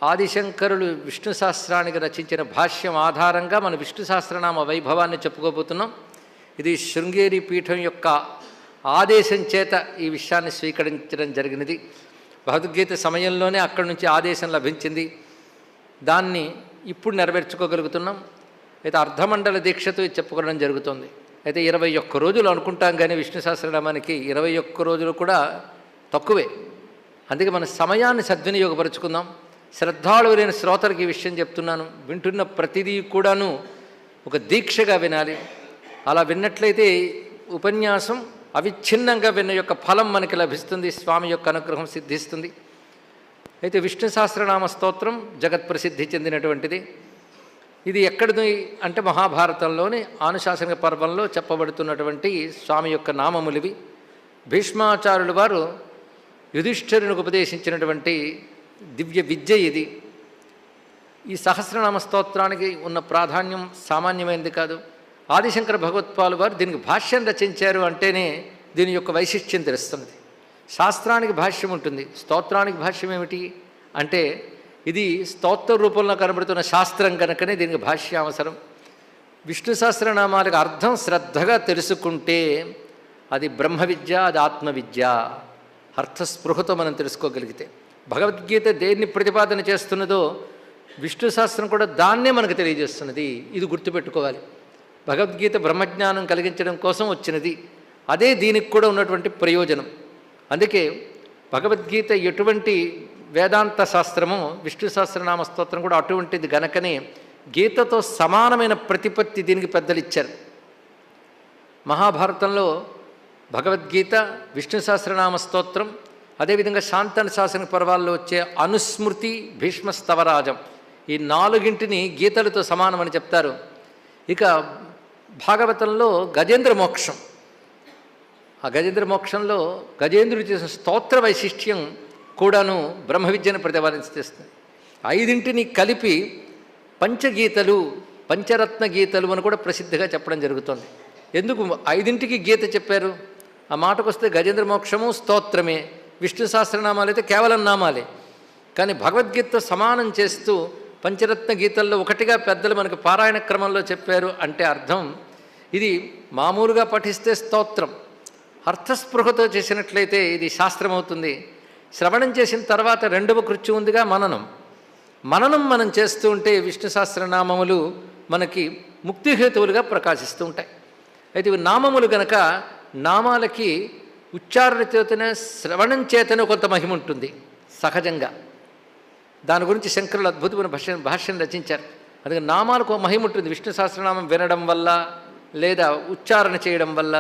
ఆదిశంకరులు విష్ణు సహస్రానికి రచించిన భాష్యం ఆధారంగా మన విష్ణు సహస్రనామ వైభవాన్ని చెప్పుకోబోతున్నాం. ఇది శృంగేరి పీఠం యొక్క ఆదేశం చేత ఈ విషయాన్ని స్వీకరించడం జరిగినది. భగవద్గీత సమయంలోనే అక్కడి నుంచి ఆదేశం లభించింది. దాన్ని ఇప్పుడు నెరవేర్చుకోగలుగుతున్నాం. అయితే అర్ధమండల దీక్షతో చెప్పుకోవడం జరుగుతుంది. అయితే 21 రోజులు అనుకుంటాం, కానీ విష్ణు సహస్రనామానికి 21 రోజులు కూడా తక్కువే. అందుకే మన సమయాన్ని సద్వినియోగపరుచుకుందాం. శ్రద్ధాళువులైన శ్రోతలకు ఈ విషయం చెప్తున్నాను. వింటున్న ప్రతిదీ కూడాను ఒక దీక్షగా వినాలి. అలా విన్నట్లయితే ఉపన్యాసం అవిచ్ఛిన్నంగా విన్న యొక్క ఫలం మనకి లభిస్తుంది, స్వామి యొక్క అనుగ్రహం సిద్ధిస్తుంది. అయితే విష్ణు సహస్రనామ స్తోత్రం జగత్ ప్రసిద్ధి చెందినటువంటిది. ఇది ఎక్కడిది అంటే మహాభారతంలోని ఆనుశాసనిక పర్వంలో చెప్పబడుతున్నటువంటి స్వామి యొక్క నామములివి. భీష్మాచార్యులు వారు యుధిష్ఠిరునికి ఉపదేశించినటువంటి దివ్య విద్య ఇది. ఈ సహస్రనామ స్తోత్రానికి ఉన్న ప్రాధాన్యం సామాన్యమైనది కాదు. ఆదిశంకర భగవత్పాలు వారు దీనికి భాష్యం రచించారు అంటేనే దీని యొక్క వైశిష్ట్యం తెలుస్తుంది. శాస్త్రానికి భాష్యం ఉంటుంది, స్తోత్రానికి భాష్యం ఏమిటి అంటే ఇది స్తోత్ర రూపంలో కనబడుతున్న శాస్త్రం కనుకనే దీనికి భాష్యం అవసరం. విష్ణు సహస్రనామాలకు అర్థం శ్రద్ధగా తెలుసుకుంటే అది బ్రహ్మ విద్య, అది ఆత్మవిద్య. అర్థస్పృహతో మనం తెలుసుకోగలిగితే భగవద్గీత దేన్ని ప్రతిపాదన చేస్తున్నదో విష్ణు సహస్రం కూడా దాన్నే మనకు తెలియజేస్తున్నది. ఇది గుర్తుపెట్టుకోవాలి. భగవద్గీత బ్రహ్మజ్ఞానం కలిగించడం కోసం వచ్చినది. అదే దీనికి కూడా ఉన్నటువంటి ప్రయోజనం. అందుకే భగవద్గీత ఎటువంటి వేదాంత శాస్త్రమో విష్ణు సహస్రనామ స్తోత్రం కూడా అటువంటిది గనకనే గీతతో సమానమైన ప్రతిపత్తి దీనికి పెద్దలు ఇచ్చారు. మహాభారతంలో భగవద్గీత, విష్ణు సహస్రనామ స్తోత్రం, అదేవిధంగా శాంతనుశాసన పర్వాల్లో వచ్చే అనుస్మృతి, భీష్మస్తవరాజం, ఈ 4ంటిని గీతలతో సమానమని చెప్తారు. ఇక భాగవతంలో గజేంద్ర మోక్షం, ఆ గజేంద్ర మోక్షంలో గజేంద్రుడు చేసిన స్తోత్ర వైశిష్ట్యం కూడాను బ్రహ్మ విద్యను ప్రతిపాదిస్తుంది. 5ంటిని కలిపి పంచగీతలు, పంచరత్న గీతలు అని కూడా ప్రసిద్ధిగా చెప్పడం జరుగుతుంది. ఎందుకు 5ంటికి గీత చెప్పారు? ఆ మాటకు వస్తే గజేంద్ర మోక్షము స్తోత్రమే, విష్ణు సహస్రనామాలు అయితే కేవలం నామాలే. కానీ భగవద్గీతతో సమానం చేస్తూ పంచరత్న గీతల్లో ఒకటిగా పెద్దలు మనకు పారాయణ క్రమంలో చెప్పారు అంటే అర్థం ఇది మామూలుగా పఠిస్తే స్తోత్రం, అర్థస్పృహతో చేసినట్లయితే ఇది శాస్త్రం అవుతుంది. శ్రవణం చేసిన తర్వాత 2వ కృత్యం ఉందిగా మననం మనం చేస్తూ ఉంటే విష్ణు సహస్రనామములు మనకి ముక్తిహేతువులుగా ప్రకాశిస్తూ ఉంటాయి. అయితే ఇవి నామములు గనక నామాలకి ఉచ్చారణ చేతనే శ్రవణం చేతనే కొంత మహిమ ఉంటుంది సహజంగా. దాని గురించి శంకరులు అద్భుతమైన భాష్యం రచించారు. అందుకే నామాలకు మహిమ ఉంటుంది. విష్ణు సహస్రనామం వినడం వల్ల లేదా ఉచ్చారణ చేయడం వల్ల,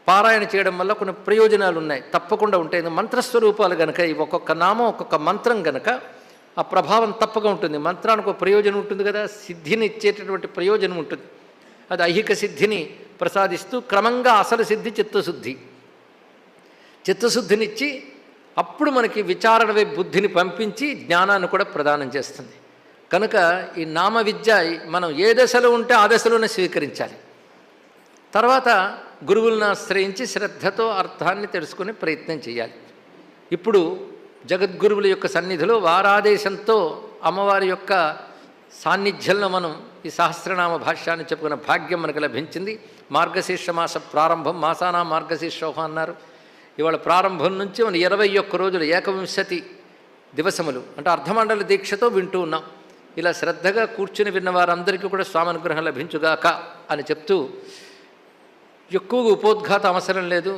పారాయణ చేయడం వల్ల కొన్ని ప్రయోజనాలు ఉన్నాయి, తప్పకుండా ఉంటాయి. మంత్రస్వరూపాలు కనుక ఈ ఒక్కొక్క నామం ఒక్కొక్క మంత్రం కనుక ఆ ప్రభావం తప్పగా ఉంటుంది. మంత్రానికి ఒక ప్రయోజనం ఉంటుంది కదా, సిద్ధిని ఇచ్చేటటువంటి ప్రయోజనం ఉంటుంది. అది ఐహిక సిద్ధిని ప్రసాదిస్తూ క్రమంగా అసలు సిద్ధి చిత్తశుద్ధినిచ్చి అప్పుడు మనకి విచారణ వైపు బుద్ధిని పంపించి జ్ఞానాన్ని కూడా ప్రదానం చేస్తుంది. కనుక ఈ నామ విద్య మనం ఏ దశలో ఉంటే ఆ దశలోనే స్వీకరించాలి. తర్వాత గురువులను ఆశ్రయించి శ్రద్ధతో అర్థాన్ని తెలుసుకునే ప్రయత్నం చేయాలి. ఇప్పుడు జగద్గురువుల యొక్క సన్నిధిలో వారాదేశంతో అమ్మవారి యొక్క సాన్నిధ్యంలో మనం ఈ సహస్రనామ భాష్యాన్ని చెప్పుకున్న భాగ్యం మనకు లభించింది. మార్గశీర్ష మాస ప్రారంభం, మాసానా మార్గశీర్షోహం అన్నారు. ఇవాళ ప్రారంభం నుంచి మనం 21 రోజులు 21 దివసములు అంటే అర్ధమండల దీక్షతో వింటూ ఉన్నాం. ఇలా శ్రద్ధగా కూర్చుని విన్న వారందరికీ కూడా స్వామి అనుగ్రహం లభించుగాక అని చెప్తూ ఎక్కువగా ఉపోద్ఘాతం అవసరం లేదు.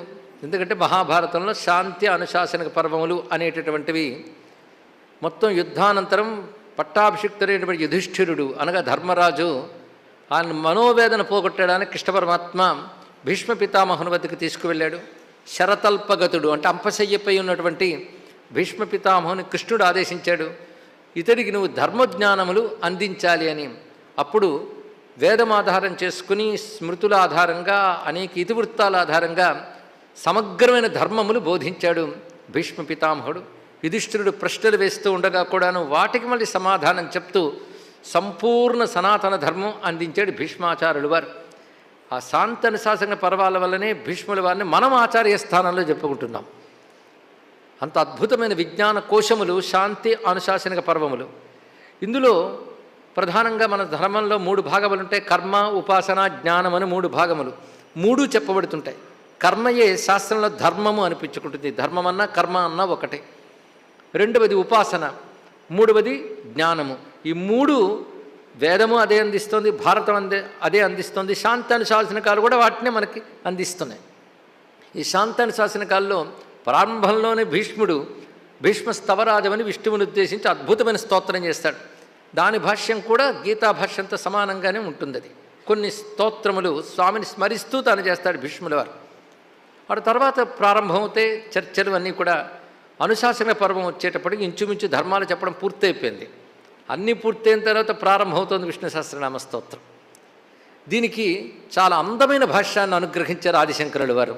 ఎందుకంటే మహాభారతంలో శాంతి అనుశాసనిక పర్వములు అనేటటువంటివి మొత్తం యుద్ధానంతరం పట్టాభిషిక్తుడైనటువంటి యుధిష్ఠిరుడు అనగా ధర్మరాజు ఆయన మనోవేదన పోగొట్టడానికి కృష్ణ పరమాత్మ భీష్మ పితామహుని వద్దకు తీసుకువెళ్ళాడు. శరతల్పగతుడు అంటే అంపశయ్యపై ఉన్నటువంటి భీష్మ పితామహుని కృష్ణుడు ఆదేశించాడు, ఇతడికి నువ్వు ధర్మజ్ఞానములు అందించాలి అని. అప్పుడు వేదం ఆధారం చేసుకుని స్మృతుల ఆధారంగా అనేక ఇతివృత్తాల ఆధారంగా సమగ్రమైన ధర్మములు బోధించాడు భీష్మ పితామహుడు. యుధిష్ఠిరుడు ప్రశ్నలు వేస్తూ ఉండగా కూడాను వాటికి మళ్ళీ సమాధానం చెప్తూ సంపూర్ణ సనాతన ధర్మం అందించాడు భీష్మాచార్యులు వారు. ఆ శాంతనుశాసన పర్వాల వల్లనే భీష్ముల వారిని మనం ఆచార్య స్థానంలో చెప్పుకుంటున్నాం. అంత అద్భుతమైన విజ్ఞాన కోశములు శాంతి అనుశాసనిక పర్వములు. ఇందులో ప్రధానంగా మన ధర్మంలో 3 భాగములు ఉంటాయి. కర్మ, ఉపాసన, జ్ఞానం అని 3 భాగములు. 3 చెప్పబడుతుంటాయి. కర్మయే శాస్త్రంలో ధర్మము అనిపించుకుంటుంది. ధర్మం అన్నా కర్మ అన్నా ఒకటే. రెండవది ఉపాసన, మూడవది జ్ఞానము. ఈ 3 వేదము అదే అందిస్తుంది, భారతం అదే అందిస్తుంది, శాంతానుశాసనకాలు కూడా వాటినే మనకి అందిస్తున్నాయి. ఈ శాంతానుశాసనకాల్లో ప్రారంభంలోనే భీష్మ స్తవరాజమని విష్ణువుని ఉద్దేశించి అద్భుతమైన స్తోత్రం చేస్తాడు. దాని భాష్యం కూడా గీతా భాష్యంతో సమానంగానే ఉంటుంది. అది కొన్ని స్తోత్రములు స్వామిని స్మరిస్తూ తాను చేస్తాడు భీష్ముల వారు. వాటి తర్వాత ప్రారంభమవుతే చర్చలు అన్నీ కూడా అనుశాసన పర్వం వచ్చేటప్పటికి ఇంచుమించు ధర్మాలు చెప్పడం పూర్తయిపోయింది. అన్నీ పూర్తయిన తర్వాత ప్రారంభమవుతుంది విష్ణు సహస్రనామ స్తోత్రం. దీనికి చాలా అందమైన భాష్యాన్ని అనుగ్రహించారు ఆదిశంకరుల వారు.